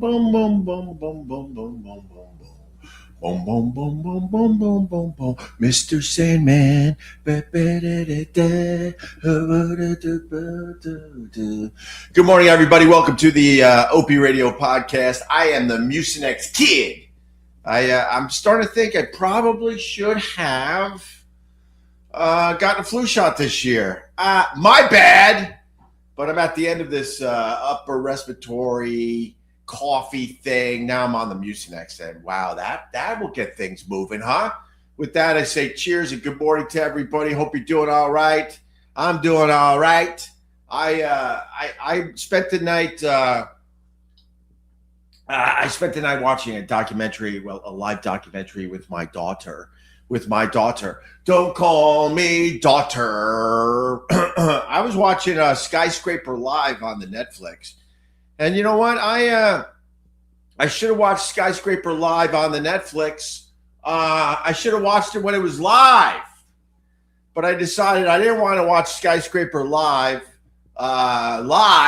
boom, boom, boom, boom, boom, boom, boom, boom, boom. Boom, boom, boom, boom, boom, boom, boom, boom. Mr. Sandman. Good morning, everybody. Welcome to the Opie Radio Podcast. I am the Mucinex Kid. I'm starting to think I probably should have gotten a flu shot this year. My bad. But I'm at the end of this upper respiratory coffee thing. Now I'm on the Mucinex, and wow, that will get things moving, huh? With that, I say cheers and good morning to everybody. Hope you're doing all right. I'm doing all right. I spent the night. I spent the night watching a documentary, a live documentary with my daughter. Don't call me daughter. I was watching Skyscraper Live on the Netflix. And you know what? I should have watched Skyscraper Live on the Netflix. I should have watched it when it was live. But I decided I didn't want to watch Skyscraper Live because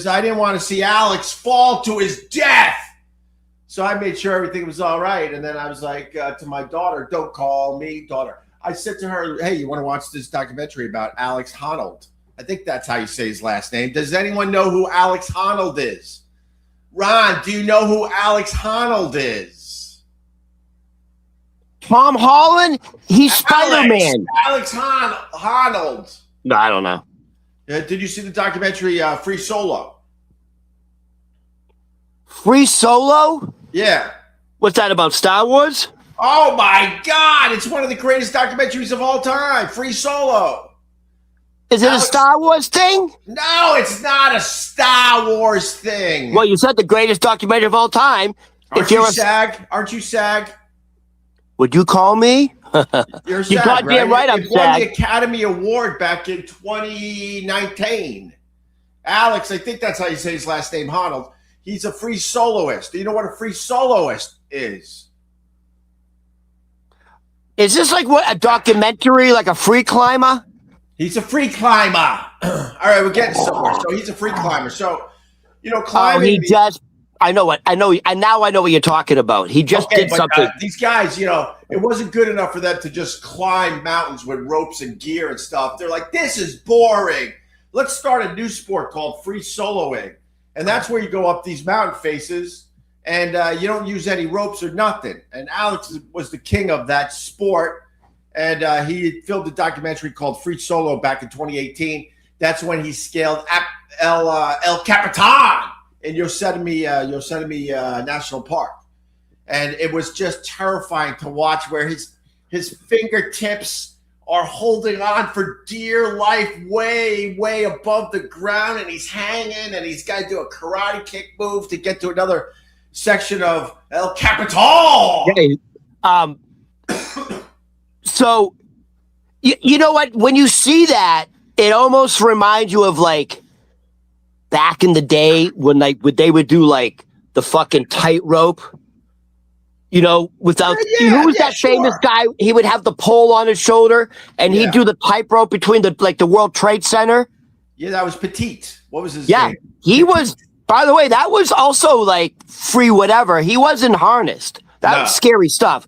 I didn't want to see Alex fall to his death. So I made sure everything was all right. And then I was like to my daughter, don't call me daughter. I said to her, hey, you want to watch this documentary about Alex Honnold? I think that's how you say his last name. Does anyone know who Alex Honnold is? Ron, do you know who Alex Honnold is? Tom Holland? He's Spider-Man. Alex Honnold. No, I don't know. Did you see the documentary Free Solo? Free Solo? Yeah. What's that about, Star Wars? Oh, my God. It's one of the greatest documentaries of all time. Free Solo. Is it a Star Wars thing? No, it's not a Star Wars thing. Well, you said the greatest documentary of all time. Aren't you SAG? Would you call me? You're you SAG, goddamn right, I'm SAG. It won the SAG. Academy Award back in 2019. Alex, I think that's how you say his last name, Honnold. He's a free soloist. Do you know what a free soloist is? Is this like what, a documentary, like a free climber? He's a free climber. All right, we're getting somewhere. So he's a free climber. So, climbing. I know what you're talking about. He just did something. These guys, it wasn't good enough for them to just climb mountains with ropes and gear and stuff. They're like, this is boring. Let's start a new sport called free soloing. And that's where you go up these mountain faces and you don't use any ropes or nothing. And Alex was the king of that sport. And he filmed a documentary called Free Solo back in 2018. That's when he scaled El Capitan in Yosemite National Park. And it was just terrifying to watch where his fingertips are holding on for dear life way, way above the ground. And he's hanging and he's got to do a karate kick move to get to another section of El Capitan. Hey, so, you know what? When you see that, it almost reminds you of like back in the day when they would do like the fucking tightrope. Without who was that famous guy? He would have the pole on his shoulder and he'd do the tightrope between the World Trade Center. Yeah, that was Petite. What was his name? Yeah, he was. By the way, that was also like free whatever. He wasn't harnessed. That was scary stuff.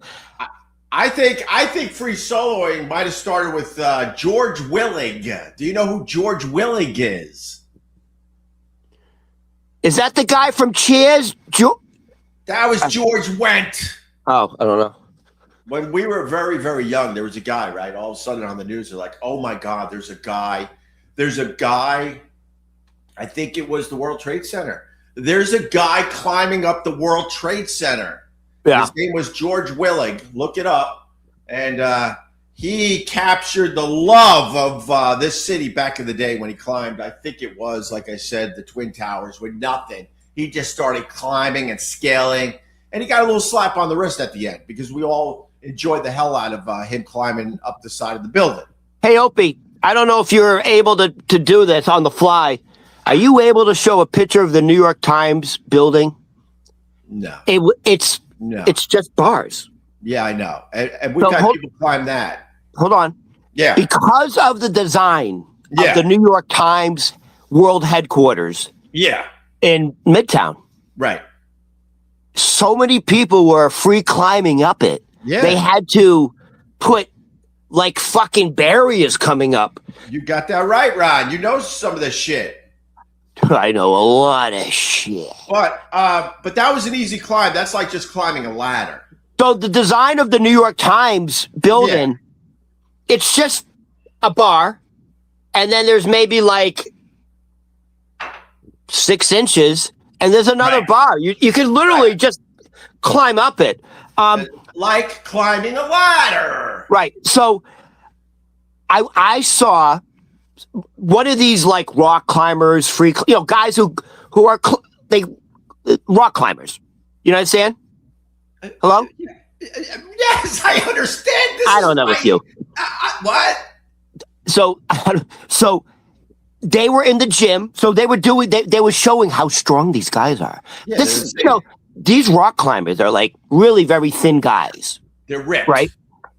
I think free soloing might have started with George Willig. Do you know who George Willig is? Is that the guy from Cheers? That was George Wendt. Oh, I don't know. When we were very, very young, there was a guy, right? All of a sudden on the news, they're like, oh my God, there's a guy. I think it was the World Trade Center. There's a guy climbing up the World Trade Center. Yeah. His name was George Willig. Look it up. And he captured the love of this city back in the day when he climbed. I think it was, like I said, the Twin Towers with nothing. He just started climbing and scaling. And he got a little slap on the wrist at the end because we all enjoyed the hell out of him climbing up the side of the building. Hey, Opie, I don't know if you're able to do this on the fly. Are you able to show a picture of the New York Times building? No. It's just bars. Yeah, I know. And we've got people climb that. Hold on. Yeah. Because of the design of the New York Times world headquarters. Yeah. In Midtown. Right. So many people were free climbing up it. Yeah. They had to put like fucking barriers coming up. You got that right, Ron. You know some of this shit. I know a lot of shit. But that was an easy climb. That's like just climbing a ladder. So the design of the New York Times building, it's just a bar, and then there's maybe like 6 inches, and there's another bar. You can literally just climb up it. Like climbing a ladder. Right. So I saw one of these like rock climbers, guys who are rock climbers. You know what I'm saying? Hello? Yes, I understand. I don't know with you. What? So they were in the gym. So they were doing. They were showing how strong these guys are. Yeah, this is, these rock climbers are like really very thin guys. They're ripped, right?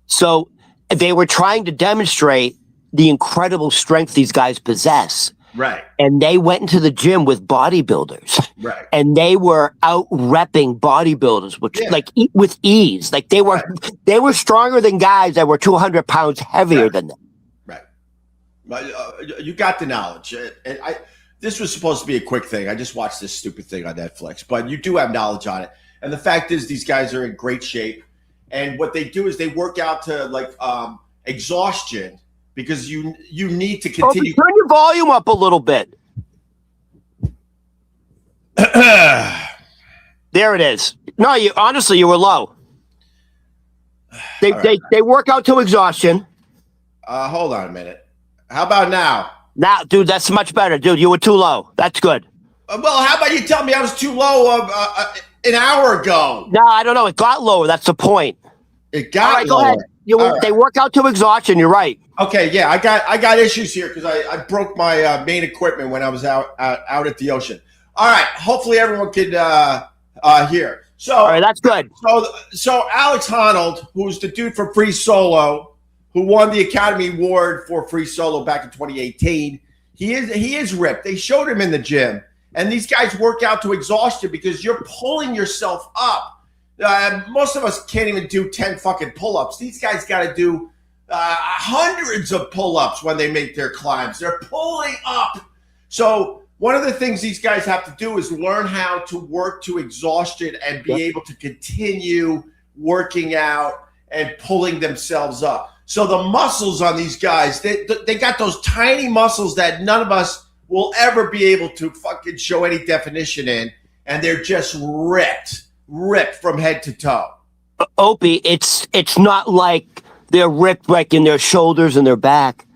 So they were trying to demonstrate the incredible strength these guys possess. Right. And they went into the gym with bodybuilders. Right. And they were out repping bodybuilders, which with ease. Like they were stronger than guys that were 200 pounds heavier than them. Right. You got the knowledge. And this was supposed to be a quick thing. I just watched this stupid thing on Netflix, but you do have knowledge on it. And the fact is these guys are in great shape. And what they do is they work out to like exhaustion, because you need to continue. Turn your volume up a little bit. There it is. No, honestly, you were low. They work out to exhaustion. Hold on a minute. How about now? Now, dude, that's much better. Dude, you were too low. That's good. Well, how about you tell me I was too low an hour ago? No, I don't know. It got lower. That's the point. It got lower. Go ahead. They work out to exhaustion. You're right. Okay, yeah, I got issues here because I broke my main equipment when I was out at the ocean. All right, hopefully everyone can hear. So, all right, that's good. So Alex Honnold, who's the dude from Free Solo, who won the Academy Award for Free Solo back in 2018, he is ripped. They showed him in the gym, and these guys work out to exhaustion because you're pulling yourself up. Most of us can't even do 10 fucking pull-ups. These guys got to do hundreds of pull-ups when they make their climbs. They're pulling up. So one of the things these guys have to do is learn how to work to exhaustion and be able to continue working out and pulling themselves up. So the muscles on these guys, they got those tiny muscles that none of us will ever be able to fucking show any definition in, and they're just ripped from head to toe. Opie, it's not like they're ripped like in their shoulders and their back.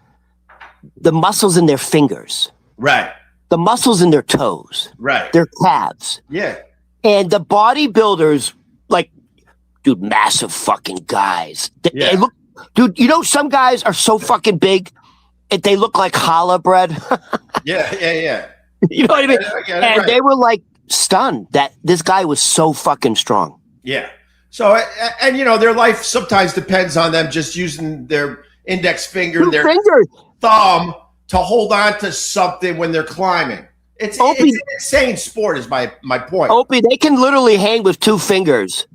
The muscles in their fingers. Right. The muscles in their toes. Right. Their calves. Yeah. And the bodybuilders, like, dude, massive fucking guys. They look, dude, some guys are so fucking big, they look like challah bread. Yeah. You know what I mean? They were like stunned that this guy was so fucking strong. Yeah. So, and their life sometimes depends on them just using their index finger and their thumb to hold on to something when they're climbing. It's an insane sport is my point. Opie, they can literally hang with 2 fingers.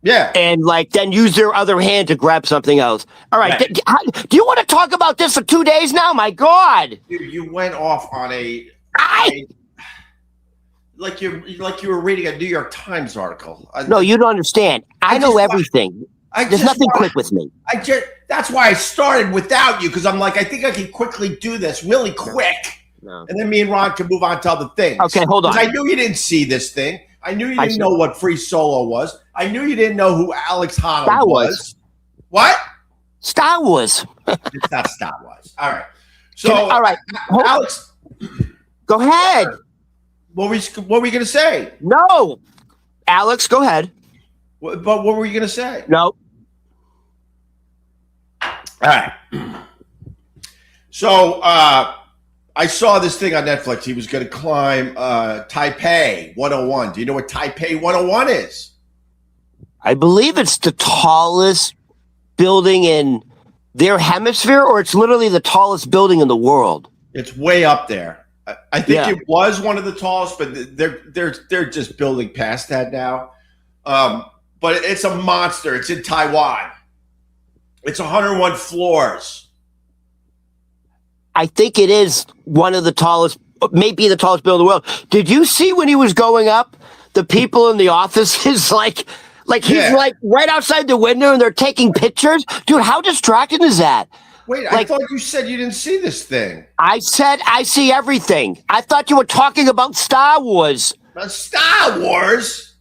Yeah. And then use their other hand to grab something else. All right. Do you want to talk about this for 2 days now? My God. Dude, you went off on like you were reading a New York Times article. No, you don't understand. I know everything. There's nothing quick with me. That's why I started without you, because I'm like, I think I can quickly do this really quick. No. And then me and Ron can move on to other things. Okay, hold on. I knew you didn't see this thing. I knew you didn't know what Free Solo was. I knew you didn't know who Alex Honnold was. What? Star Wars. It's not Star Wars. All right. So, all right. Alex. Go ahead. What were we going to say? No. Alex, go ahead. But what were you going to say? No. All right. So I saw this thing on Netflix. He was going to climb Taipei 101. Do you know what Taipei 101 is? I believe it's the tallest building in their hemisphere, or it's literally the tallest building in the world. It's way up there. I think it was one of the tallest, but they're just building past that now. But it's a monster. It's in Taiwan. It's 101 floors. I think it is one of the tallest, maybe the tallest building in the world. Did you see when he was going up? The people in the office is like he's like right outside the window and they're taking pictures. Dude, how distracting is that? Wait, I thought you said you didn't see this thing. I said I see everything. I thought you were talking about Star Wars. Star Wars?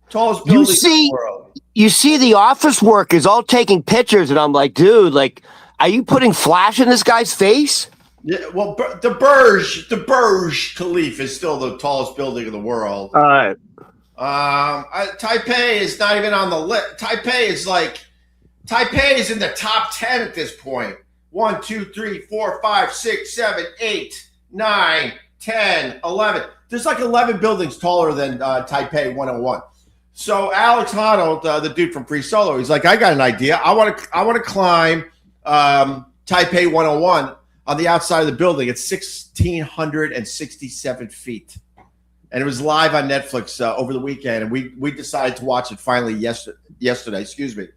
Tallest building in the world. You see the office workers all taking pictures, and I'm like, dude, like, are you putting flash in this guy's face? Yeah, well, the Burj Khalifa is still the tallest building in the world. All right. Taipei is not even on the list. Taipei is in the top 10 at this point. 1, 2, 3, 4, 5, 6, 7, 8, 9, 10, 11. There's like 11 buildings taller than Taipei 101. So Alex Honnold, the dude from Free Solo, he's like, I got an idea. I want to climb Taipei 101 on the outside of the building. It's 1,667 feet. And it was live on Netflix over the weekend, and we decided to watch it finally yesterday. Excuse me.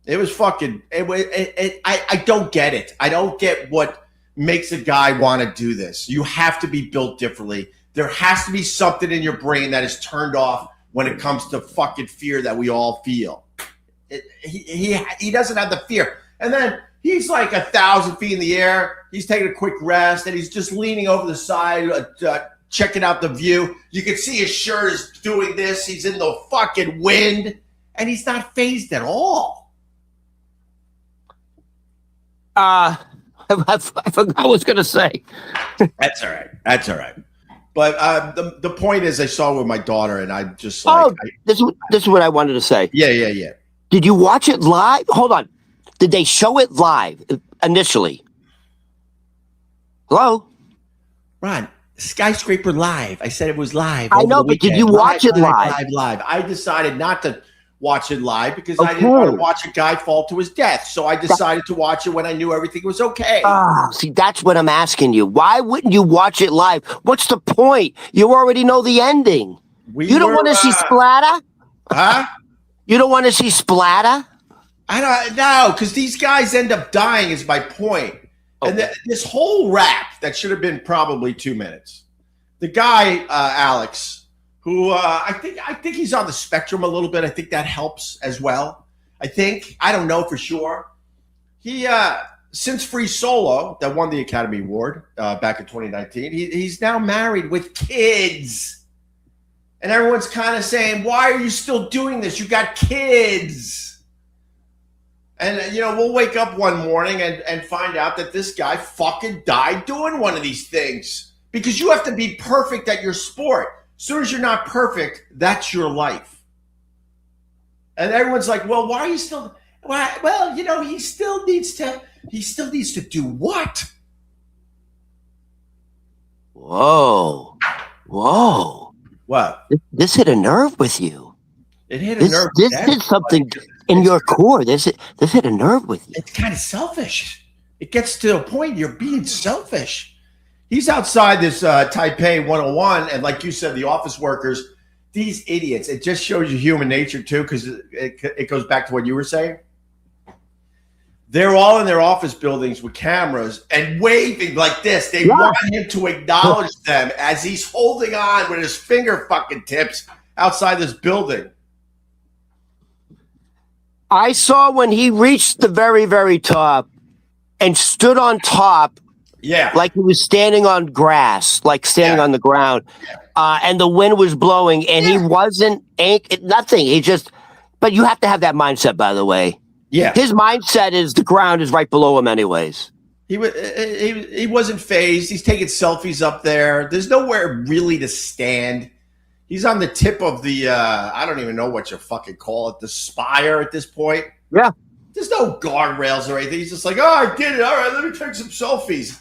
It was fucking. I don't get it. I don't get what makes a guy want to do this. You have to be built differently. There has to be something in your brain that is turned off when it comes to fucking fear that we all feel. He doesn't have the fear, and then he's like 1,000 feet in the air. He's taking a quick rest, and he's just leaning over the side. Checking out the view. You can see his shirt is doing this. He's in the fucking wind, and he's not phased at all. I forgot what I was going to say. That's all right. But the point is, I saw it with my daughter, and I just like. This is what I wanted to say. Yeah. Did you watch it live? Hold on. Did they show it live initially? Hello? Ron. Skyscraper live. I said it was live. I know, but did you watch it live? Live. I decided not to watch it live because I didn't want to watch a guy fall to his death. So I decided to watch it when I knew everything was okay. See, that's what I'm asking you. Why wouldn't you watch it live? What's the point? You already know the ending. You don't want to see splatter? Huh? You don't want to see splatter? I don't know, because these guys end up dying is my point. And this whole rap that should have been probably 2 minutes. The guy, Alex, who I think he's on the spectrum a little bit. I think that helps as well. I don't know for sure. He since Free Solo that won the Academy Award back in 2019, he's now married with kids. And everyone's kind of saying, why are you still doing this? You got kids. And, we'll wake up one morning and find out that this guy fucking died doing one of these things. Because you have to be perfect at your sport. As soon as you're not perfect, that's your life. And everyone's like, well, why are you still... Well, he still needs to do what? Whoa. What? This hit a nerve with you. It hit a nerve. This did something in your core. This hit a nerve with you. It's kind of selfish. It gets to a point you're being selfish. He's outside this Taipei 101, and like you said, the office workers, these idiots. It just shows you human nature too, because it goes back to what you were saying. They're all in their office buildings with cameras and waving like this. They want him to acknowledge them as he's holding on with his finger fucking tips outside this building. I saw when he reached the very, very top and stood on top, like he was standing on grass, like standing on the ground, and the wind was blowing, and he wasn't nothing. But you have to have that mindset, by the way. Yeah, his mindset is the ground is right below him, anyways. He wasn't phased. He's taking selfies up there. There's nowhere really to stand. He's on the tip of the, I don't even know what you fucking call it, the spire at this point. Yeah. There's no guardrails or anything. He's just like, I did it. All right, let me take some selfies.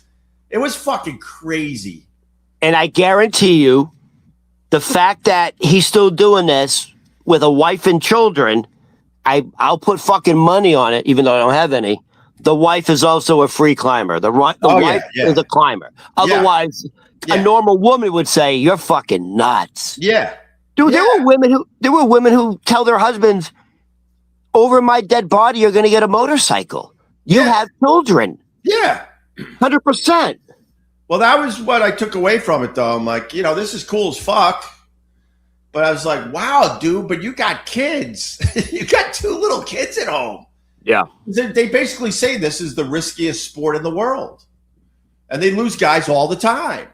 It was fucking crazy. And I guarantee you, the fact that he's still doing this with a wife and children, I'll put fucking money on it, even though I don't have any, the wife is also a free climber. The wife is a climber. Otherwise, a normal woman would say, "You're fucking nuts." Yeah, dude. There were women who tell their husbands, "Over my dead body, you're going to get a motorcycle. You have children." Yeah, 100%. Well, that was what I took away from it, though. I'm like, this is cool as fuck. But I was like, wow, dude, but you got kids. You got 2 little kids at home. Yeah. They basically say this is the riskiest sport in the world. And they lose guys all the time.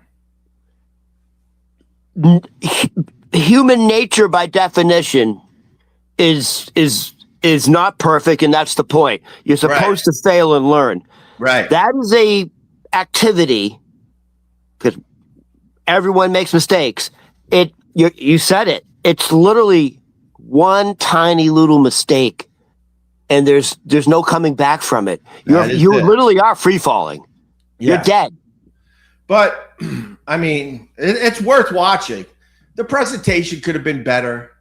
Human nature, by definition, is not perfect, and that's the point. You're supposed to fail and learn. Right. That is a activity, because everyone makes mistakes. You said it. It's literally one tiny little mistake, and there's no coming back from it. You literally are free falling. Yeah. You're dead. But I mean, it's worth watching. The presentation could have been better.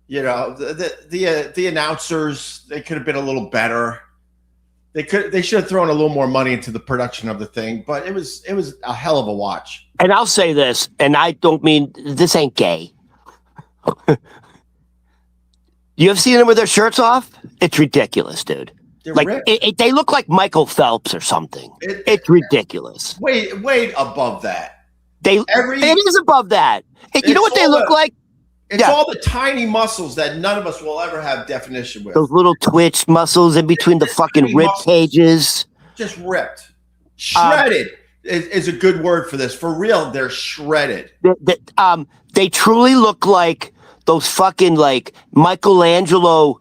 The announcers, they could have been a little better. They should have thrown a little more money into the production of the thing, but it was a hell of a watch. And I'll say this, and I don't mean this ain't gay. You have seen them with their shirts off? It's ridiculous, dude. They look like Michael Phelps or something. It's ridiculous. Wait above that. It is above that. You know what they look like? It's all the tiny muscles that none of us will ever have definition with. Those little twitch muscles in between the fucking rib cages. Just ripped. Shredded is a good word for this. For real, they're shredded. They truly look like those fucking like Michelangelo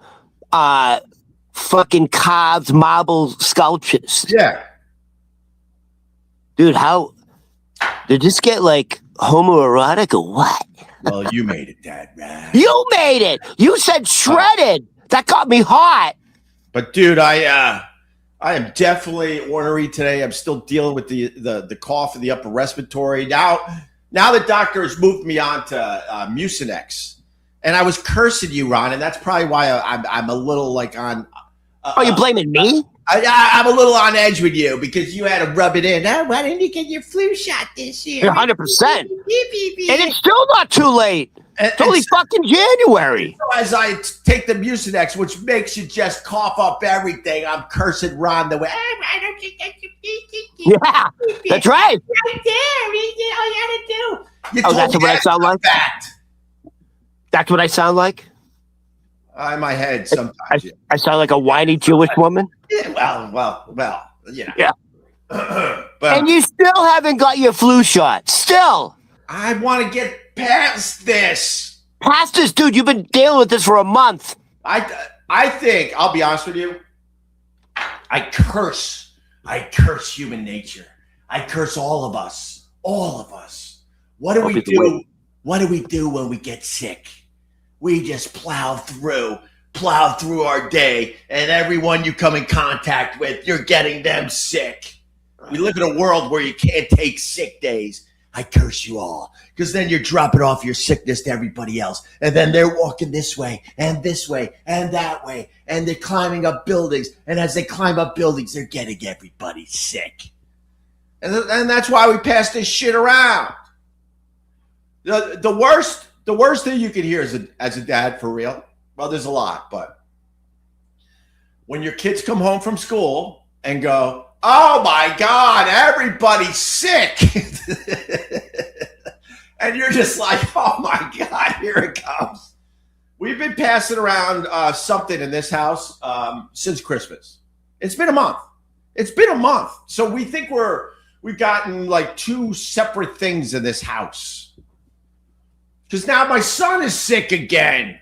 fucking carved marble sculptures. Yeah. Dude, did this get like homoerotic or what? Well, you made it, Dad. Right? You made it. You said shredded. That got me hot. But dude, I am definitely ornery today. I'm still dealing with the cough and the upper respiratory. Now the doctor has moved me on to Mucinex, and I was cursing you, Ron, and that's probably why I'm a little like on. Are you blaming me? I'm a little on edge with you because you had to rub it in. Why didn't you get your flu shot this year? 100%. And it's still not too late. It's only fucking January. So as I take the Mucinex, which makes you just cough up everything, I'm cursing Ron the way. Why don't you get your Yeah, that's right. Right there. All you gotta do. That's what I sound like? That's what I sound like? In my head sometimes. I sound like a whiny Jewish woman? Yeah, well, Yeah. But, and you still haven't got your flu shot. Still. I want to get past this. Past this, dude. You've been dealing with this for a month. I think, I'll be honest with you, I curse human nature. I curse all of us. All of us. What do we do? What do we do when we get sick? We just plow through our day, and everyone you come in contact with, you're getting them sick. We live in a world where you can't take sick days. I curse you all, because then you're dropping off your sickness to everybody else, and then they're walking this way and that way, and they're climbing up buildings, and as they climb up buildings, they're getting everybody sick. And that's why we pass this shit around. The worst thing you can hear as a dad, for real, well, there's a lot, but when your kids come home from school and go, "Oh my God, everybody's sick," and you're just like, "Oh my God, here it comes." We've been passing around something in this house since Christmas. It's been a month. So we think we've gotten like 2 separate things in this house. Because now my son is sick again.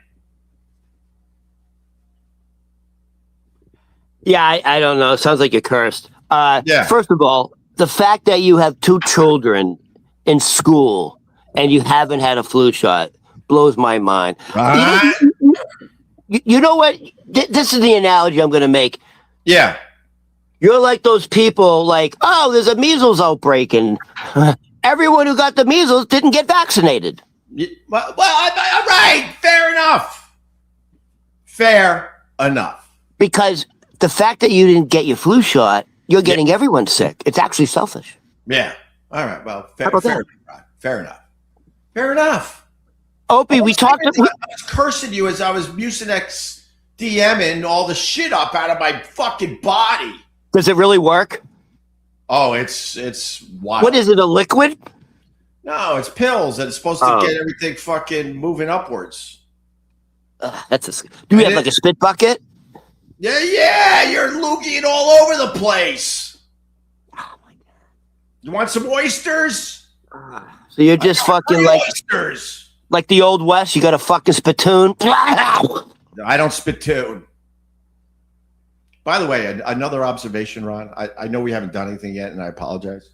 Yeah, I don't know. It sounds like you're cursed. Yeah. First of all, the fact that you have 2 children in school and you haven't had a flu shot blows my mind. Right. You know what? This is the analogy I'm going to make. Yeah. You're like those people like, oh, there's a measles outbreak, and everyone who got the measles didn't get vaccinated. Well, right. Fair enough. Because the fact that you didn't get your flu shot, you're getting everyone sick. It's actually selfish. Yeah. All right. Well, fair about that? enough. Ron. Fair enough. Fair enough. Opie, we talked. I was cursing you as I was Mucinex DMing all the shit up out of my fucking body. Does it really work? Oh, it's wild. What is it? A liquid? No, it's pills, and it's supposed to get everything fucking moving upwards. Do we have like a spit bucket? Yeah, you're looking all over the place. Oh my god! You want some oysters? So you're just fucking like oysters, like the old west. You got a fucking spittoon. I don't spittoon. By the way, another observation, Ron. I know we haven't done anything yet, and I apologize.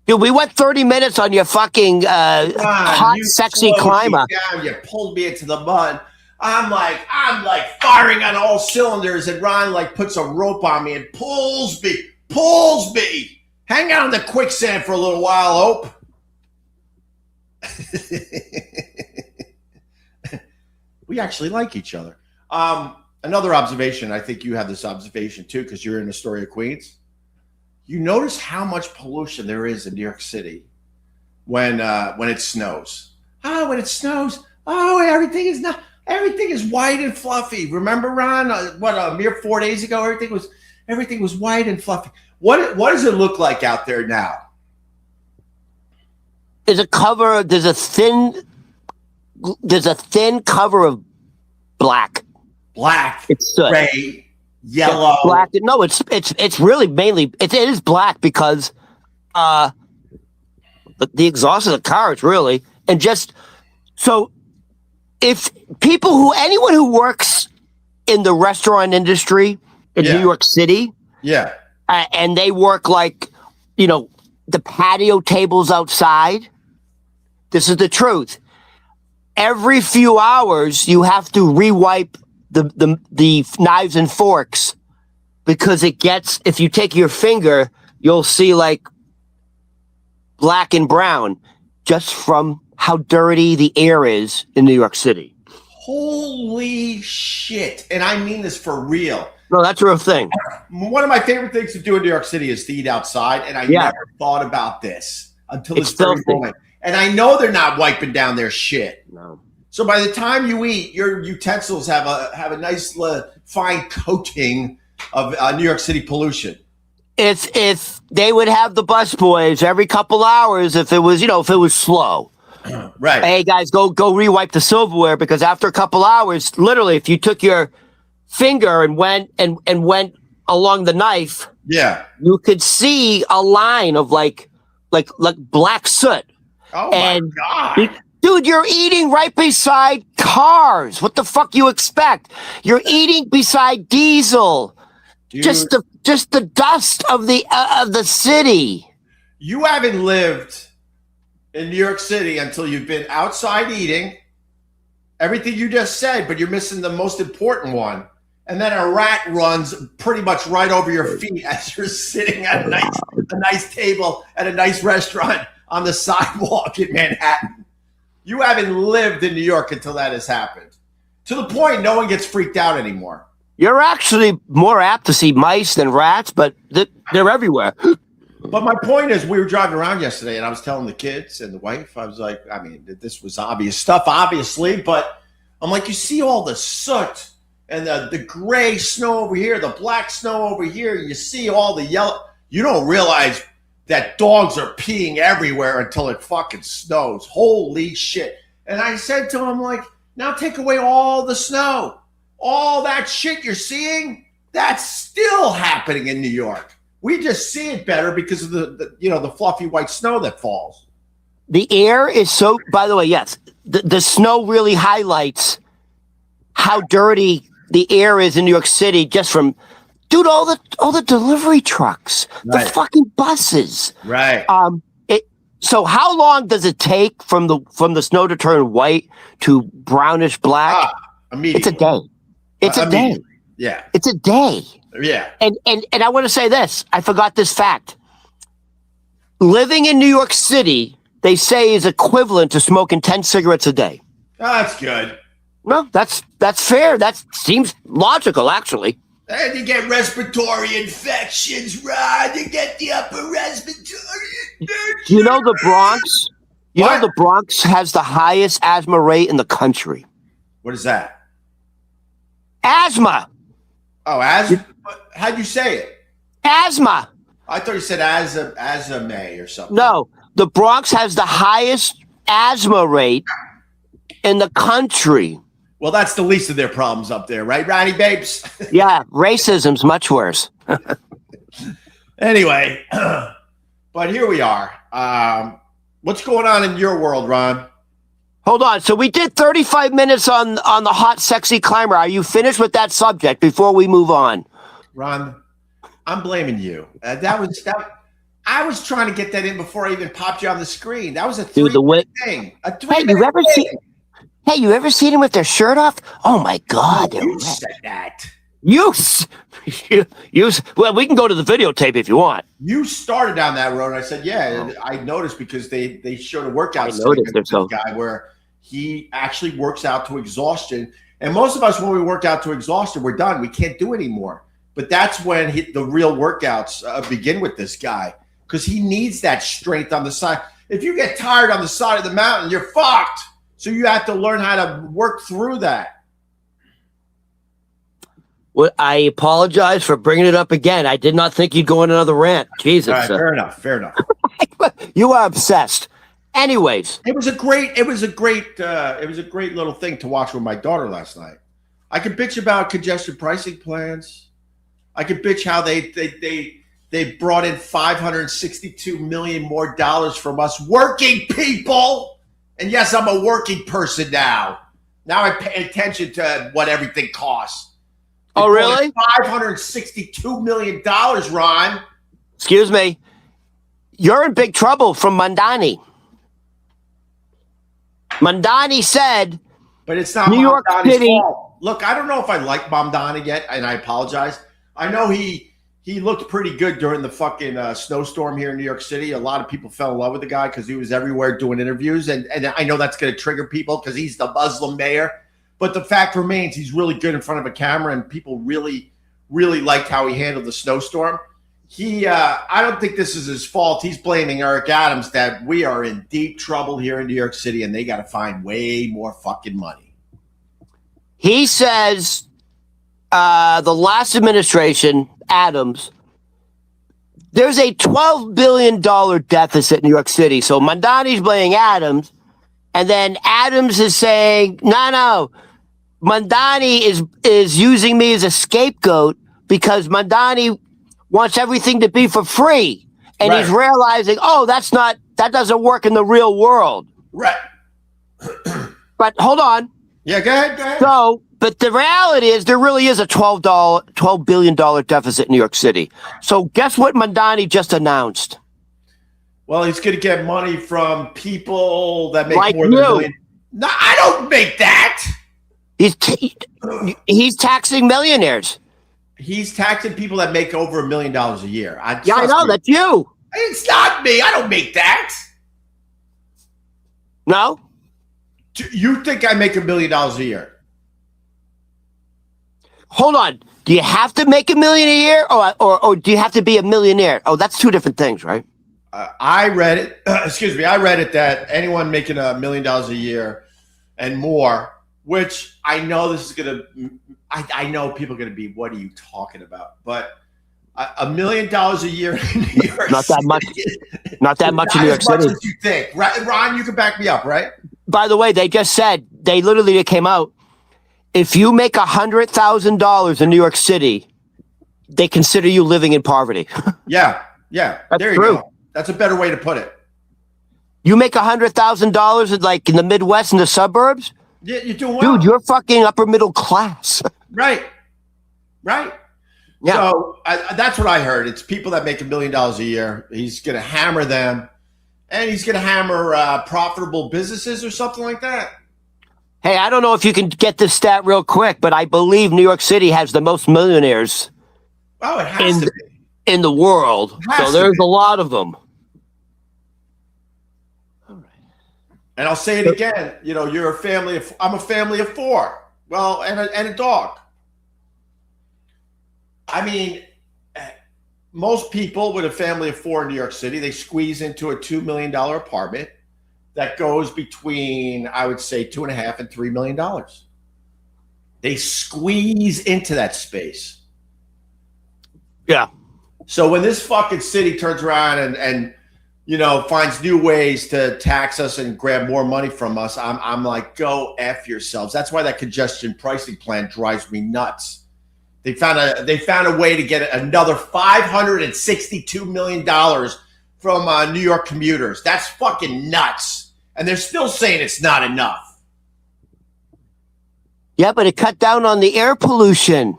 Dude, we went 30 minutes on your fucking hot, sexy climber. You pulled me into the mud. I'm like firing on all cylinders, and Ron like puts a rope on me and pulls me. Hang out in the quicksand for a little while, Hope. We actually like each other. Another observation, I think you have this observation too, because you're in Astoria, Queens. You notice how much pollution there is in New York City when it snows. When it snows, everything is white and fluffy. Remember, Ron? A mere 4 days ago, everything was white and fluffy. What does it look like out there now? There's a thin cover of black. It's gray, yellow. Yeah, black. No, it's really mainly it is black because the exhaust of the car is really, and just so if anyone who works in the restaurant industry in New York City, and they work like, the patio tables outside, this is the truth. Every few hours, you have to rewipe the knives and forks because if you take your finger, you'll see like black and brown just from how dirty the air is in New York City. Holy shit. And I mean this for real. No, that's a real thing. One of my favorite things to do in New York City is to eat outside, and I never thought about this until this very moment. And I know they're not wiping down their shit. No. So by the time you eat, your utensils have a nice fine coating of New York City pollution. If they would have the busboys every couple hours, if it was slow, right? Hey guys, go rewipe the silverware because after a couple hours, literally, if you took your finger and went along the knife, you could see a line of like black soot. Oh my god. Dude, you're eating right beside cars. What the fuck you expect? You're eating beside diesel. Dude. Just the dust of the city. You haven't lived in New York City until you've been outside eating. Everything you just said, but you're missing the most important one. And then a rat runs pretty much right over your feet as you're sitting at a nice table at a nice restaurant on the sidewalk in Manhattan. You haven't lived in New York until that has happened. To the point no one gets freaked out anymore. You're actually more apt to see mice than rats, but they're everywhere. But my point is, we were driving around yesterday, and I was telling the kids and the wife, I was like, I mean, this was obvious stuff, obviously, but I'm like, you see all the soot and the gray snow over here, the black snow over here, you see all the yellow. You don't realize that dogs are peeing everywhere until it fucking snows. Holy shit. And I said to him, like, now take away all the snow. All that shit you're seeing, that's still happening in New York. We just see it better because of the fluffy white snow that falls. The air is so, by the way, yes, the snow really highlights how dirty the air is in New York City just from, dude, all the delivery trucks, the fucking buses. Right. So how long does it take from the snow to turn white to brownish black? Immediately. It's a day. It's a day. Yeah. It's a day. Yeah. And I want to say this. I forgot this fact. Living in New York City, they say, is equivalent to smoking 10 cigarettes a day. Oh, that's good. No, that's fair. That seems logical, actually. And you get respiratory infections, Ron. You get the upper respiratory infection. You know the Bronx? You know What? the Bronx has the highest asthma rate in the country. What is that? Asthma. Oh, asthma. How'd you say it? Asthma. I thought you said asthma or something. No, the Bronx has the highest asthma rate in the country. Well, that's the least of their problems up there, right, Ronnie Babes? Yeah, racism's much worse. Anyway, but here we are. What's going on in your world, Ron? Hold on. So we did 35 minutes on the hot, sexy climber. Are you finished with that subject before we move on? Ron, I'm blaming you. I was trying to get that in before I even popped you on the screen. That was a 3-minute thing. A 3-minute thing. Hey, you ever seen him with their shirt off? Oh my God! You said that. You. Well, we can go to the videotape if you want. You started down that road. And I said, yeah. I noticed because they showed a workout guy where he actually works out to exhaustion. And most of us, when we work out to exhaustion, we're done. We can't do anymore. But that's when the real workouts begin with this guy because he needs that strength on the side. If you get tired on the side of the mountain, you're fucked. So you have to learn how to work through that. Well, I apologize for bringing it up again. I did not think you'd go on another rant. Jesus. All right, fair enough. Fair enough. You are obsessed. Anyways, it was a great little thing to watch with my daughter last night. I could bitch about congestion pricing plans. I could bitch how they brought in $562 million more from us working people. And yes, I'm a working person now. Now I pay attention to what everything costs. Oh, really? $562 million, Ron. Excuse me. You're in big trouble from Mandani. Mandani said, but it's not New York City. Fault. Look, I don't know if I like Mamdani yet, and I apologize. I know he looked pretty good during the fucking snowstorm here in New York City. A lot of people fell in love with the guy because he was everywhere doing interviews, and I know that's going to trigger people because he's the Muslim mayor. But the fact remains, he's really good in front of a camera, and people really, really liked how he handled the snowstorm. I don't think this is his fault. He's blaming Eric Adams that we are in deep trouble here in New York City and they got to find way more fucking money. He says the last administration, Adams, there's a $12 billion deficit in New York City. So Mandani's blaming Adams. And then Adams is saying, no, Mandani is using me as a scapegoat because Mandani wants everything to be for free. And He's realizing, that doesn't work in the real world. Right. But hold on. Yeah, go ahead. So, but the reality is there really is a $12 billion deficit in New York City. So guess what Mandani just announced? Well, he's going to get money from people that make like more than $1 million. No, I don't make that. He's taxing millionaires. He's taxing people that make over $1 million a year. I know. That's you. It's not me. I don't make that. No? You think I make $1 million a year? Hold on. Do you have to make $1 million a year or do you have to be a millionaire? Oh, that's two different things, right? I read it. Excuse me. I read it that anyone making $1 million a year and more, which I know this is going to, I know people are going to be, what are you talking about? But $1 million a year in New York Not that City, much. Not that much in New York City. Not as much as you think. Right, Ron, you can back me up, right? By the way, they just said, they literally came out, if you make $100,000 in New York City, they consider you living in poverty. Yeah. That's there you true. go. That's a better way to put it. You make $100,000 like in the Midwest and the suburbs? Yeah, you're doing well. Dude, you're fucking upper middle class. Right. Yeah. So that's what I heard. It's people that make $1 million a year. He's going to hammer them, and he's going to hammer profitable businesses or something like that. Hey, I don't know if you can get this stat real quick, but I believe New York City has the most millionaires Oh, it has to be. in the world. So there's a lot of them. And I'll say it again. You know, you're a family of. I'm a family of 4. Well, and a dog. I mean, most people with a family of 4 in New York City, they squeeze into a $2 million apartment that goes between, I would say, $2.5 and $3 million. They squeeze into that space. Yeah. So when this fucking city turns around and finds new ways to tax us and grab more money from us, I'm like, go F yourselves. That's why that congestion pricing plan drives me nuts. They found a way to get another $562 million from New York commuters. That's fucking nuts. And they're still saying it's not enough. Yeah, but it cut down on the air pollution.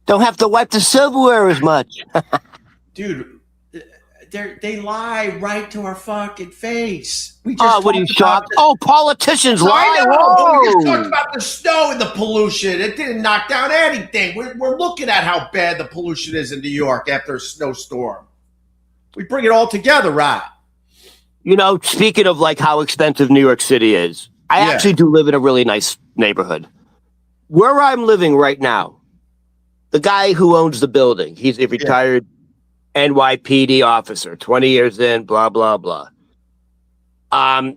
Don't have to wipe the silverware as much. Dude, they lie right to our fucking face. We just what are you shocked? Politicians lie. We just talked about the snow and the pollution. It didn't knock down anything. We're looking at how bad the pollution is in New York after a snowstorm. We bring it all together, right? Speaking of like how expensive New York City is, I actually do live in a really nice neighborhood. Where I'm living right now, the guy who owns the building, he's a retired NYPD officer, 20 years in, blah, blah, blah.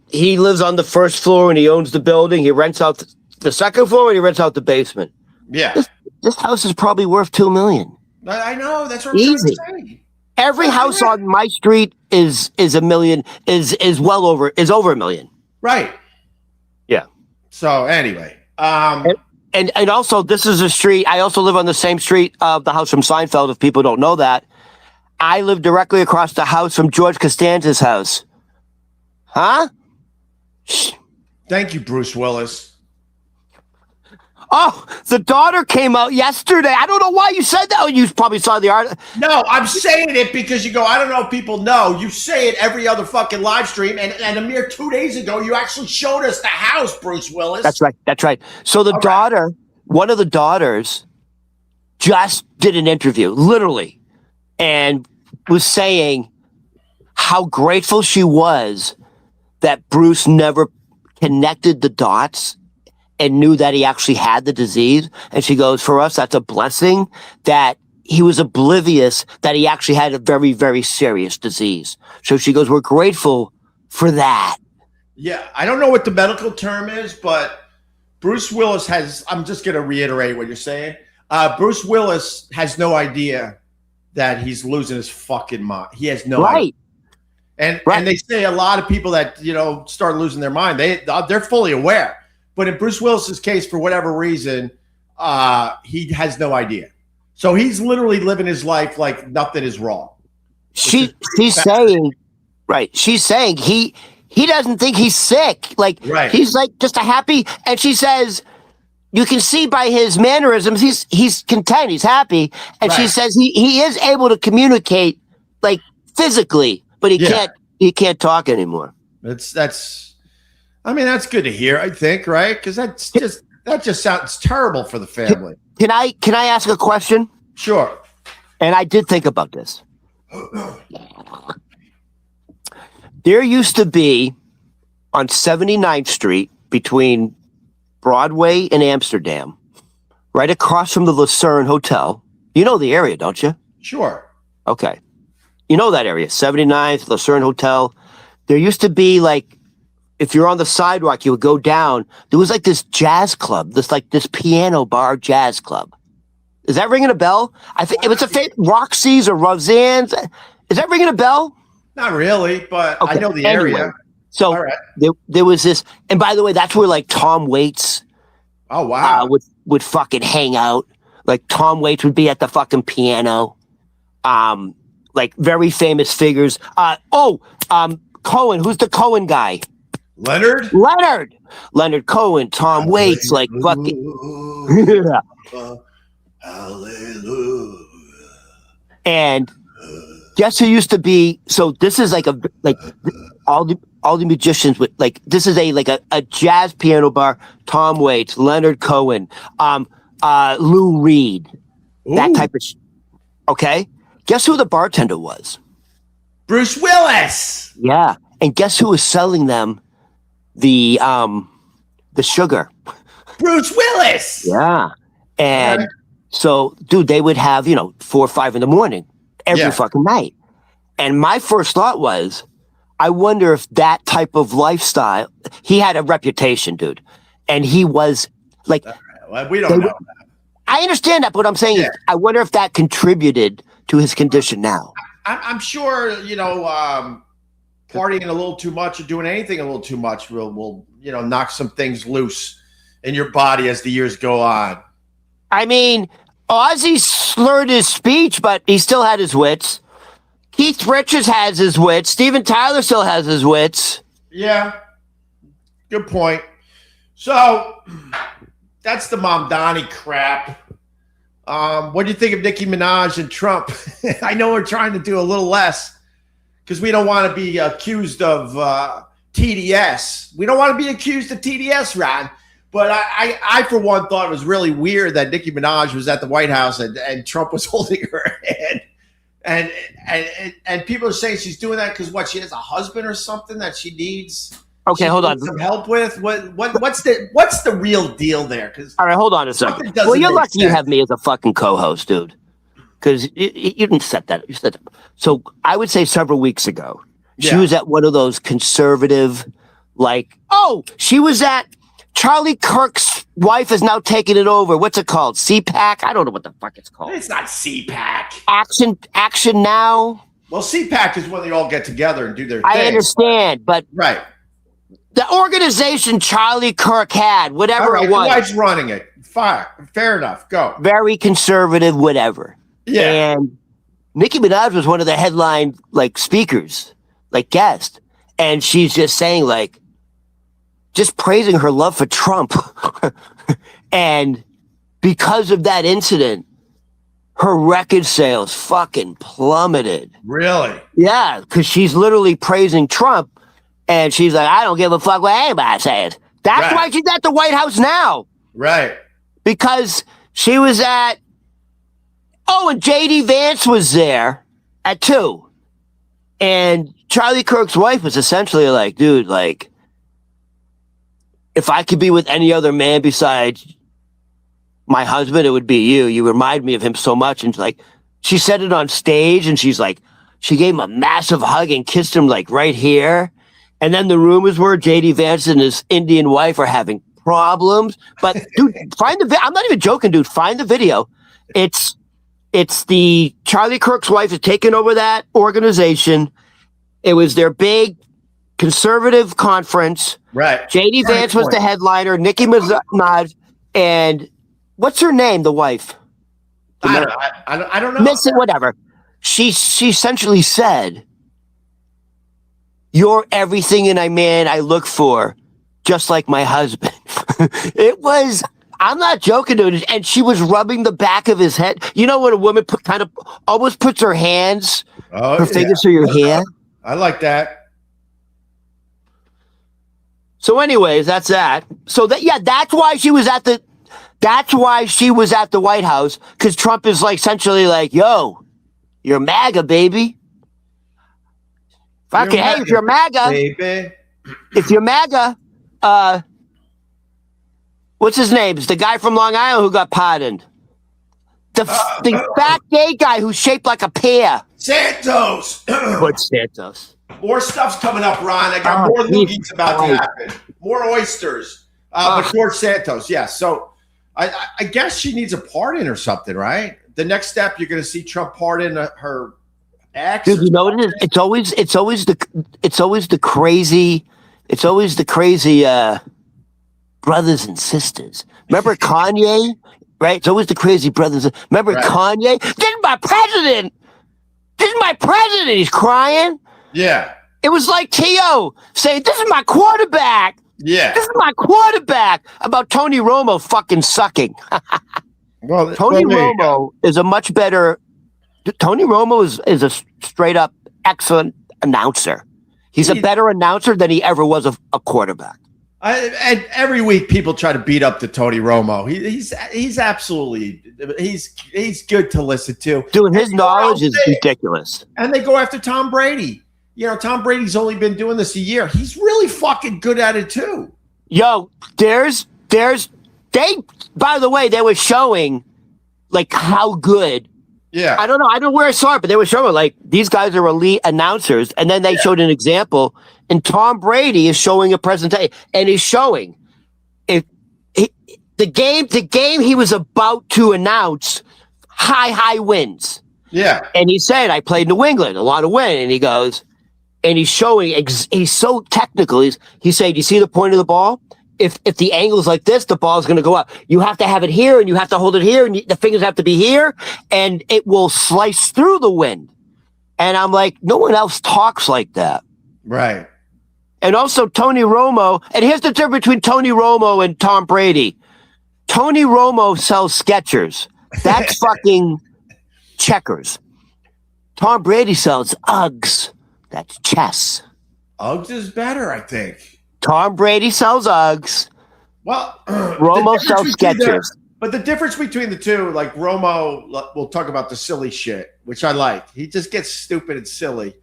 He lives on the first floor and he owns the building. He rents out the second floor and he rents out the basement. Yeah. This house is probably worth $2 million. I know. That's what I'm trying to say. Every house on my street is $1 million, is over $1 million. Right. Yeah. So anyway, and also this is a street. I also live on the same street of the house from Seinfeld. If people don't know that, I live directly across the house from George Costanza's house. Huh? Thank you, Bruce Willis. Oh, the daughter came out yesterday. I don't know why you said that. Oh, you probably saw the art. No, I'm saying it because you go, I don't know if people know. You say it every other fucking live stream. And a mere 2 days ago, you actually showed us the house, Bruce Willis. That's right. So the daughter, one of the daughters, just did an interview, literally, and was saying how grateful she was that Bruce never connected the dots and knew that he actually had the disease. And she goes, for us, that's a blessing that he was oblivious that he actually had a very, very serious disease. So she goes, we're grateful for that. Yeah, I don't know what the medical term is, but Bruce Willis has, I'm just going to reiterate what you're saying. Bruce Willis has no idea that he's losing his fucking mind. He has no idea. And they say a lot of people that, start losing their mind, they're fully aware. But in Bruce Willis's case, for whatever reason, he has no idea. So he's literally living his life like nothing is wrong. She's saying he doesn't think he's sick. He's like just a happy. And she says, you can see by his mannerisms, he's content, he's happy. And she says he is able to communicate like physically, but he can't talk anymore. That's good to hear, I think, right? Because that just sounds terrible for the family. Can I ask a question? Sure. And I did think about this. There used to be on 79th Street between Broadway and Amsterdam, right across from the Lucerne Hotel. You know the area, don't you? Sure. Okay. You know that area, 79th, Lucerne Hotel. There used to be if you're on the sidewalk, you would go down. There was this jazz club, this piano bar jazz club. Is that ringing a bell? I think it was Roxy's or Roseanne's. Is that ringing a bell? Not really, but I know the area. So there was this, and by the way, that's where Tom Waits. Oh wow! Would fucking hang out. Tom Waits would be at the fucking piano. Very famous figures. Cohen. Who's the Cohen guy? Leonard Cohen, Tom Waits, fucking. Hallelujah. And guess who used to be? So this is all the musicians with this is a jazz piano bar. Tom Waits, Leonard Cohen, Lou Reed, that type of. Okay, guess who the bartender was? Bruce Willis. Yeah, and guess who was selling them the sugar? Bruce Willis. Yeah, and So, dude, they would have, 4 or 5 in the morning every fucking night. And my first thought was, I wonder if that type of lifestyle, he had a reputation, dude. And he was like, well, we don't know. I understand that, but what I'm saying is, I wonder if that contributed to his condition now. I'm sure, partying a little too much or doing anything a little too much will knock some things loose in your body as the years go on. I mean, Ozzy slurred his speech, but he still had his wits. Keith Richards has his wits. Steven Tyler still has his wits. Yeah, good point. So that's the Mamdani crap. What do you think of Nicki Minaj and Trump? I know we're trying to do a little less because we don't want to be accused of TDS. We don't want to be accused of TDS, Ron. But I, for one, thought it was really weird that Nicki Minaj was at the White House and Trump was holding her hand. And people are saying she's doing that because she has a husband or something that she needs. Okay, hold on. Some help with what's the real deal there? All right, hold on a second. Well, you're lucky you have me as a fucking co-host, dude. Because you didn't set that. You set that. So I would say several weeks ago, she was at one of those conservative, she was at Charlie Kirk's wife is now taking it over. What's it called? CPAC? I don't know what the fuck it's called. It's not CPAC. Action Now. Well, CPAC is when they all get together and do their thing. I understand, but right. The organization Charlie Kirk had, whatever it was. The wife's running it. Fair enough. Go. Very conservative, whatever. Yeah. And Nicki Minaj was one of the headline speakers, guest. And she's just saying just praising her love for Trump. And because of that incident, her record sales fucking plummeted. Really? Yeah, because she's literally praising Trump. And she's like, I don't give a fuck what anybody says. That's why she's at the White House now. Right. Because she was at... Oh, and J.D. Vance was there at 2. And Charlie Kirk's wife was essentially like, dude, if I could be with any other man besides my husband, it would be you. You remind me of him so much. And she said it on stage, and she's like, she gave him a massive hug and kissed him right here. And then the rumors were J.D. Vance and his Indian wife are having problems. But dude, I'm not even joking, dude. Find the video. It's the Charlie Kirk's wife is taking over that organization. It was their big conservative conference. Right. J.D. Vance was the headliner. Nicki Minaj, and what's her name? The wife. I don't know. Miss it, whatever. She essentially said, "You're everything in a man I look for, just like my husband." It was. I'm not joking, dude. And she was rubbing the back of his head. You know when a woman kind of almost puts her hands, her fingers through your hair? I like that. So anyways, that's that. So that's why she was at the White House, because Trump is essentially yo, you're MAGA, baby. Fucking hey, if you're MAGA, baby. If you're MAGA, what's his name? It's the guy from Long Island who got pardoned. The fat gay guy who's shaped like a pear. Santos. What's Santos? More stuff's coming up, Ron. I got more loogies about to happen. More oysters. But George Santos, yes. So I guess she needs a pardon or something, right? The next step, you're going to see Trump pardon her ex. Dude, you know what it is? It's always the crazy brothers and sisters. Remember Kanye? Right? It's always the crazy brothers. Remember Kanye? This is my president. He's crying. Yeah. It was like T.O. saying, this is my quarterback. Yeah. This is my quarterback. About Tony Romo fucking sucking. Tony Romo is a much better... Tony Romo is a straight up excellent announcer. He's a better announcer than he ever was a quarterback. And every week people try to beat up the Tony Romo. He's absolutely he's good to listen to. Dude, his knowledge is ridiculous. And they go after Tom Brady. Tom Brady's only been doing this a year. He's really fucking good at it too. Yo, by the way, they were showing like how good. Yeah. I don't know. I don't know where I saw it, but they were showing like these guys are elite announcers, and then they showed an example, and Tom Brady is showing a presentation, and he's showing if the game he was about to announce, high wins. Yeah. And he said, I played New England, a lot of win, and he goes, and he's showing. He's so technical. He said, "You see the point of the ball? If the angle's like this, the ball's going to go up. You have to have it here, and you have to hold it here, and the fingers have to be here, and it will slice through the wind." And I'm like, no one else talks like that. Right. And also Tony Romo. And here's the difference between Tony Romo and Tom Brady. Tony Romo sells Skechers. That's fucking checkers. Tom Brady sells Uggs. That's chess. Uggs is better, I think. Tom Brady sells Uggs. Well, Romo sells Skechers. But the difference between the two, like Romo, we'll talk about the silly shit, which I like. He just gets stupid and silly,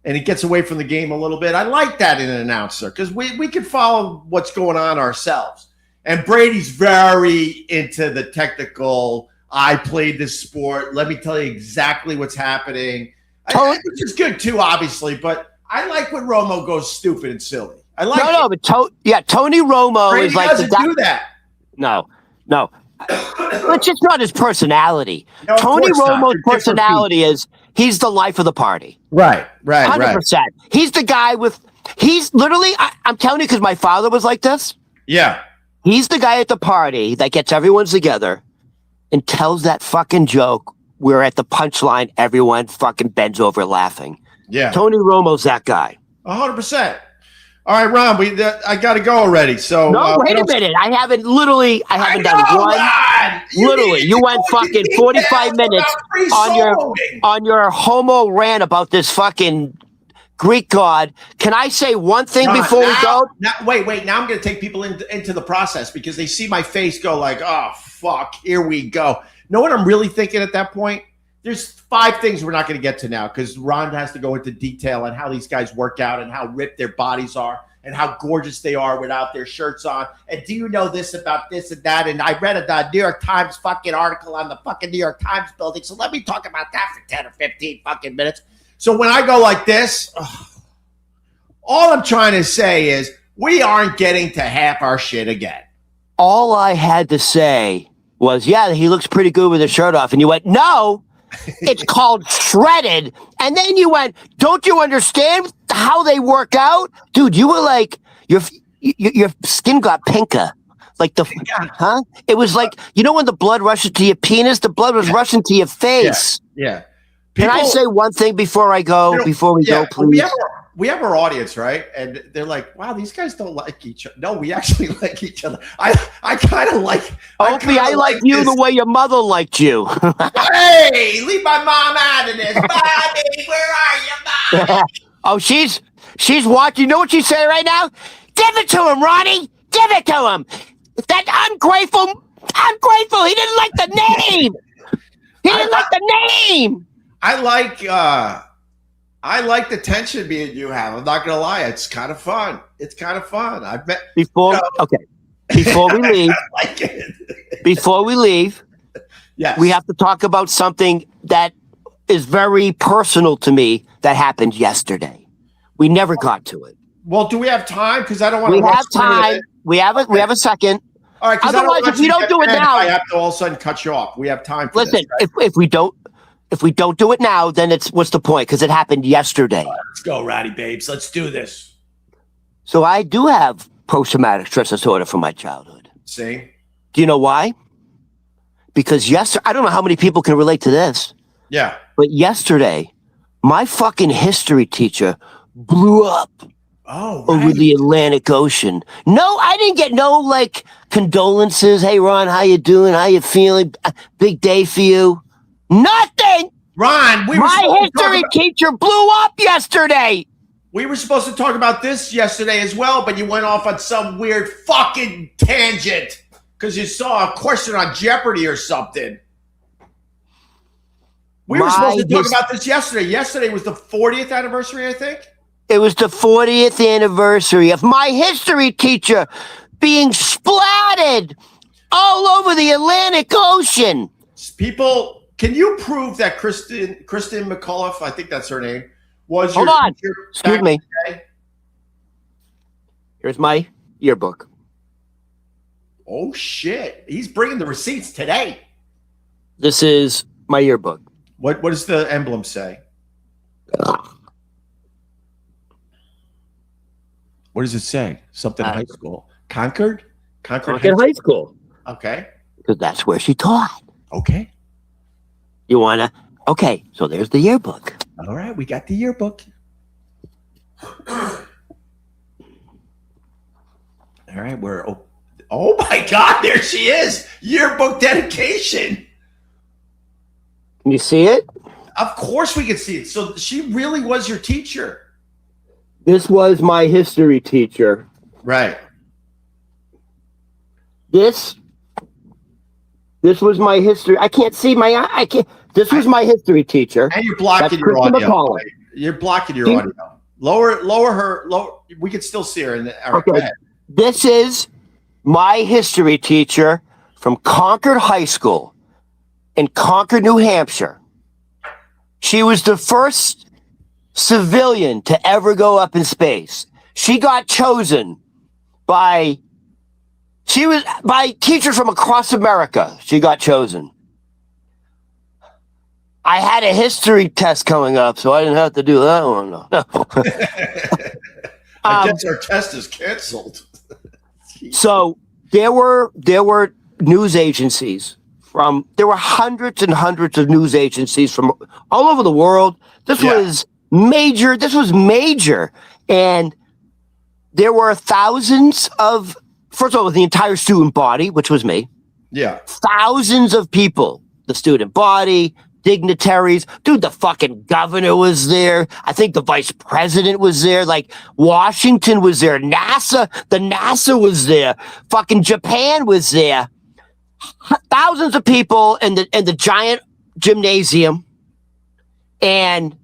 and he gets away from the game a little bit. I like that in an announcer because we can follow what's going on ourselves. And Brady's very into the technical. I played this sport. Let me tell you exactly what's happening. Which is good too, obviously. But I like when Romo goes stupid and silly. I like but Tony Romo Brady is like doesn't the guy. do that. No. It's just not his personality. No, Tony Romo's personality people. is he's the life of the party. Right. 100%. He's the guy he's literally, I'm telling you because my father was like this. Yeah. He's the guy at the party that gets everyone together and tells that fucking joke where at the punchline, everyone fucking bends over laughing. Yeah. Tony Romo's that guy. 100%. All right, Ron, I got to go already. So no, wait a minute. I haven't done one. Ron, you went fucking 45 minutes on your homo rant about this fucking Greek god. Can I say one thing before we go? Wait. Now I'm going to take people into the process because they see my face go like, oh, fuck, here we go. Know what I'm really thinking at that point? There's 5 things we're not going to get to now because Ron has to go into detail on how these guys work out and how ripped their bodies are and how gorgeous they are without their shirts on. And do you know this about this and that? And I read a New York Times fucking article on the fucking New York Times building. So let me talk about that for 10 or 15 fucking minutes. So when I go like this, all I'm trying to say is we aren't getting to half our shit again. All I had to say was, yeah, he looks pretty good with his shirt off. And you went, no. It's called shredded. And then you went, don't you understand how they work out? Dude, you were like, your skin got pinker. Like It was like, you know when the blood rushes to your penis? The blood was rushing to your face. Yeah. Can I say one thing before I go, before we go, please? We have our audience, right? And they're like, wow, these guys don't like each other. No, we actually like each other. I kind of like. Opie, I like you the way your mother liked you. Hey, leave my mom out of this. Bobby, where are you, Mom? Oh, she's watching. You know what she's saying right now? Give it to him, Ronnie. Give it to him. That ungrateful. He didn't like the name. He didn't like the name. I like the tension me and you have. I'm not gonna lie, it's kind of fun. I bet. Before we leave, like it. Before we leave, yes, we have to talk about something that is very personal to me that happened yesterday. We never got to it. Well, do we have time? Because I don't want to. We have time. We have a second. All right. Otherwise, if we don't do it now, I have to all of a sudden cut you off. We have time. For listen, this, right? if we don't do it now, then what's the point? Because it happened yesterday. Let's go, Ratty Babes. Let's do this. So I do have post-traumatic stress disorder from my childhood. See? Do you know why? Because I don't know how many people can relate to this. Yeah. But yesterday, my fucking history teacher blew up over the Atlantic Ocean. No, I didn't get no condolences. Hey, Ron, how you doing? How you feeling? Big day for you. Nothing. Ron, my history teacher blew up yesterday. We were supposed to talk about this yesterday as well, but you went off on some weird fucking tangent because you saw a question on Jeopardy or something. We were supposed to talk about this yesterday. Yesterday was the 40th anniversary, I think. It was the 40th anniversary of my history teacher being splatted all over the Atlantic Ocean. People, can you prove that Kristen McAuliffe, I think that's her name, was Hold your on. teacher Excuse back me. in the day? Here's my yearbook. Oh shit! He's bringing the receipts today. This is my yearbook. What does the emblem say? What does it say? Something high school. Concord High School. Okay. Because that's where she taught. Okay. You wanna? Okay, so there's the yearbook. All right, we got the yearbook. All right, we're oh my God, there she is. Yearbook dedication. Can you see it? Of course we can see it. So she really was your teacher. This was my history teacher. Right. This was my history. I can't see my eye. I can't. This was my history teacher. And you're blocking your audio. You're blocking your audio. Lower her. We can still see her. Okay. This is my history teacher from Concord High School in Concord, New Hampshire. She was the first civilian to ever go up in space. She got chosen by teachers from across America. She got chosen. I had a history test coming up, so I didn't have to do that one. No. I guess our test is canceled. So there were news agencies there were hundreds and hundreds of news agencies from all over the world. This was major. And there were thousands of, first of all, the entire student body, which was me. Yeah. Thousands of people, the student body, dignitaries. Dude, the fucking governor was there. I think the vice president was there. Like Washington was there. The NASA was there. Fucking Japan was there. Thousands of people in the giant gymnasium. And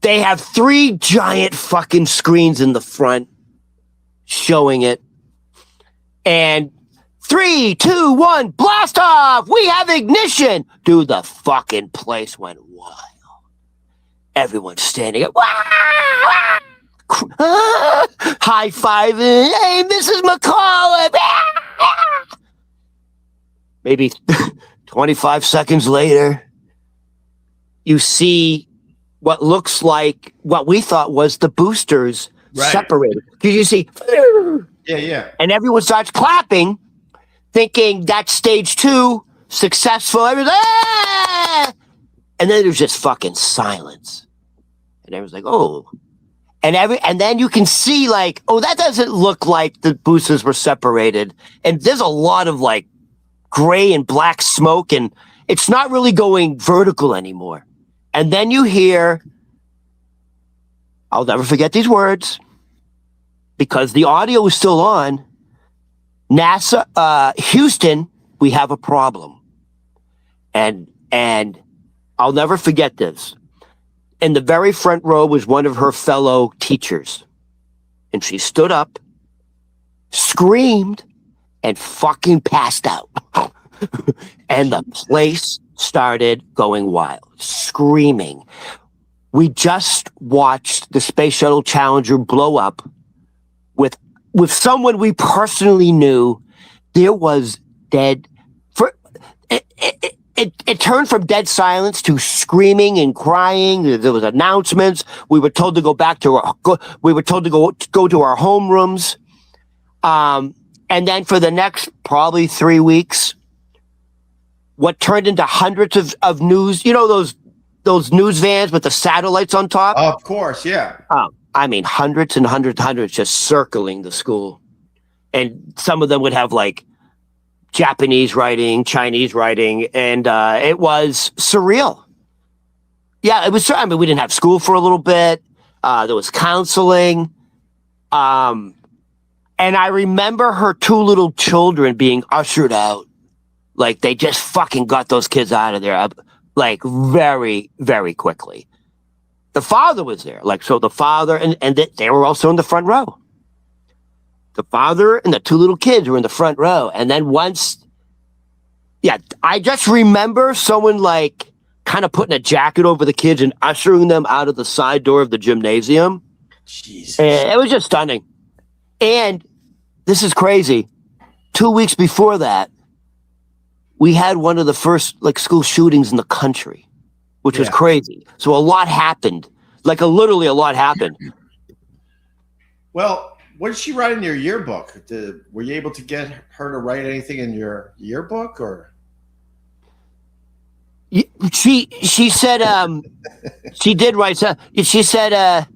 they have 3 giant fucking screens in the front showing it. And 3, 2, 1, blast off! We have ignition! Dude, the fucking place went wild. Everyone's standing up. High-fiving. Hey, Mrs. McCullough! Maybe 25 seconds later, you see what looks like what we thought was the boosters separated. Because you see, yeah. And everyone starts clapping, thinking that's stage 2, successful. Everyone's and then there's just fucking silence. And everyone's like, oh. And then you can see like, oh, that doesn't look like the boosters were separated. And there's a lot of like gray and black smoke, and it's not really going vertical anymore. And then you hear, I'll never forget these words, because the audio is still on. NASA, Houston, we have a problem. And I'll never forget this. In the very front row was one of her fellow teachers. And she stood up, screamed, and fucking passed out. And the place started going wild, screaming. We just watched the Space Shuttle Challenger blow up with someone we personally knew. There was dead. It turned from dead silence to screaming and crying. There was announcements. We were told to go back to we were told to go to our homerooms. And then for the next probably 3 weeks, what turned into hundreds of news, you know, those news vans with the satellites on top? Of course, yeah. I mean, hundreds and hundreds just circling the school. And some of them would have like Japanese writing, Chinese writing, and it was surreal. Yeah, it was. I mean, we didn't have school for a little bit. There was counseling. And I remember her 2 little children being ushered out. Like, they just fucking got those kids out of there, like, very, very quickly. The father was there. Like, so the father, and they were also in the front row. The father and the 2 little kids were in the front row. And then once Yeah, I just remember someone like kind of putting a jacket over the kids and ushering them out of the side door of the gymnasium. Jesus. And it was just stunning. And this is crazy. 2 weeks before that, we had one of the first like school shootings in the country, which was crazy. So a lot happened. Like literally a lot happened. Well, what did she write in your yearbook? Were you able to get her to write anything in your yearbook, or? She said she did write something. She said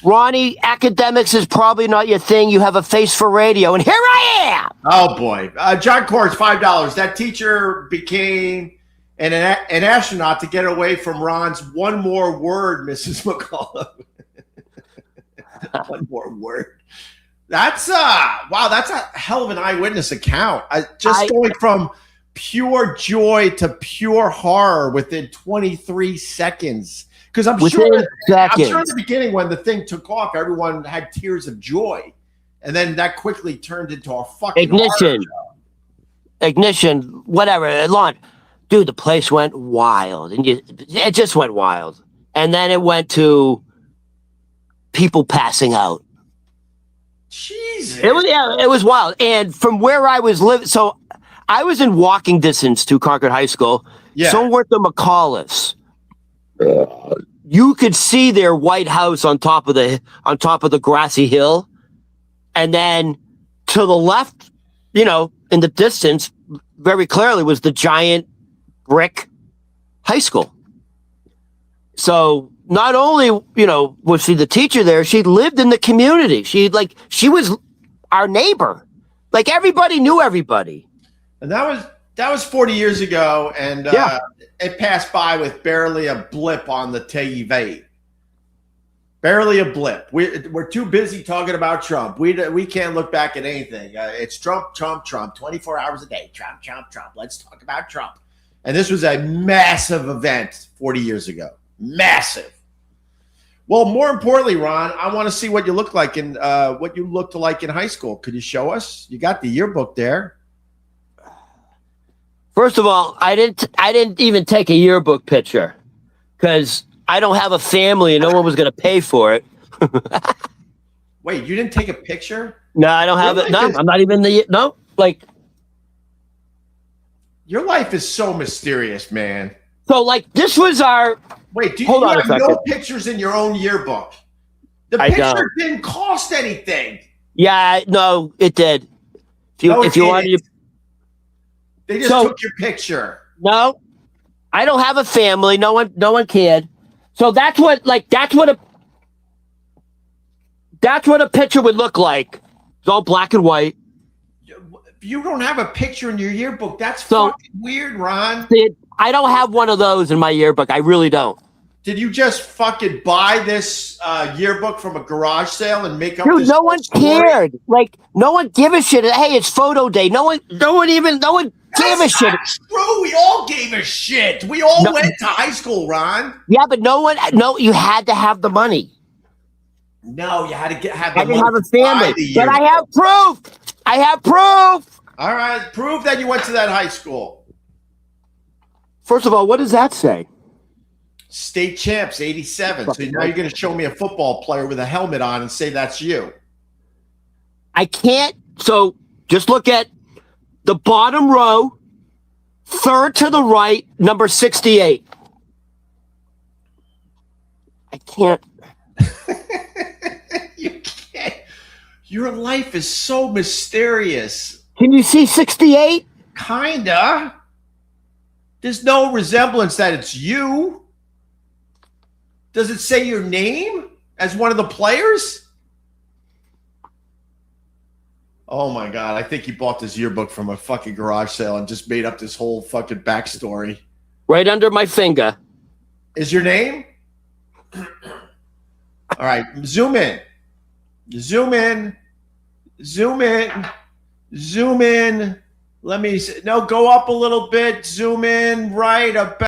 Ronnie, academics is probably not your thing. You have a face for radio, and here I am. Oh boy, John Cords, $5. That teacher became an astronaut to get away from Ron's one more word, Mrs. McCullough. One more word. That's wow. That's a hell of an eyewitness account. Going from pure joy to pure horror within 23 seconds. Because I'm sure in the beginning when the thing took off, everyone had tears of joy, and then that quickly turned into a fucking ignition, whatever. Launch, dude. The place went wild, and it just went wild, and then it went to people passing out. Jesus, it was wild. And from where I was living, so I was in walking distance to Concord High School. Yeah. So were the McAuliffes. You could see their white house on top of the grassy hill, and then to the left, in the distance, very clearly was the giant brick high school. So not only was she the teacher there, she lived in the community. She was our neighbor. Like everybody knew everybody. And that was 40 years ago, and it passed by with barely a blip on the TV. Barely a blip. We're too busy talking about Trump. We can't look back at anything. It's Trump, Trump, Trump. 24 hours a day. Trump, Trump, Trump. Let's talk about Trump. And this was a massive event 40 years ago. Massive. Well, more importantly, Ron, I want to see what you look like in what you looked like in high school. Could you show us? You got the yearbook there. First of all, I didn't even take a yearbook picture because I don't have a family and no one was going to pay for it. Wait, you didn't take a picture? No, I don't have it. No, I'm not even Your life is so mysterious, man. So this was our. Wait, you have no pictures in your own yearbook? The picture didn't cost anything. Yeah, no, it did. If you wanted to. They just took your picture. No, I don't have a family. No one cared. So that's what a picture would look like. It's all black and white. You don't have a picture in your yearbook. That's fucking weird, Ron. I don't have one of those in my yearbook. I really don't. Did you just fucking buy this yearbook from a garage sale and make up? Dude, no one cared. No one gave a shit. Hey, it's photo day. No one gave a shit. That's true. We all gave a shit. We all went to high school, Ron. Yeah, but you had to have the money. No, you had to have the money. I didn't have a family. But I have proof. All right. Prove that you went to that high school. First of all, what does that say? State champs, 87. So now you're going to show me a football player with a helmet on and say that's you. I can't. So just look at the bottom row, third to the right, number 68. I can't. You can't. Your life is so mysterious. Can you see 68? Kinda. There's no resemblance that it's you. Does it say your name as one of the players? Oh my God. I think he bought this yearbook from a fucking garage sale and just made up this whole fucking backstory. Right under my finger. Is your name? All right. Zoom in. Zoom in. Zoom in. Zoom in. Let me see. No, go up a little bit. Zoom in right about.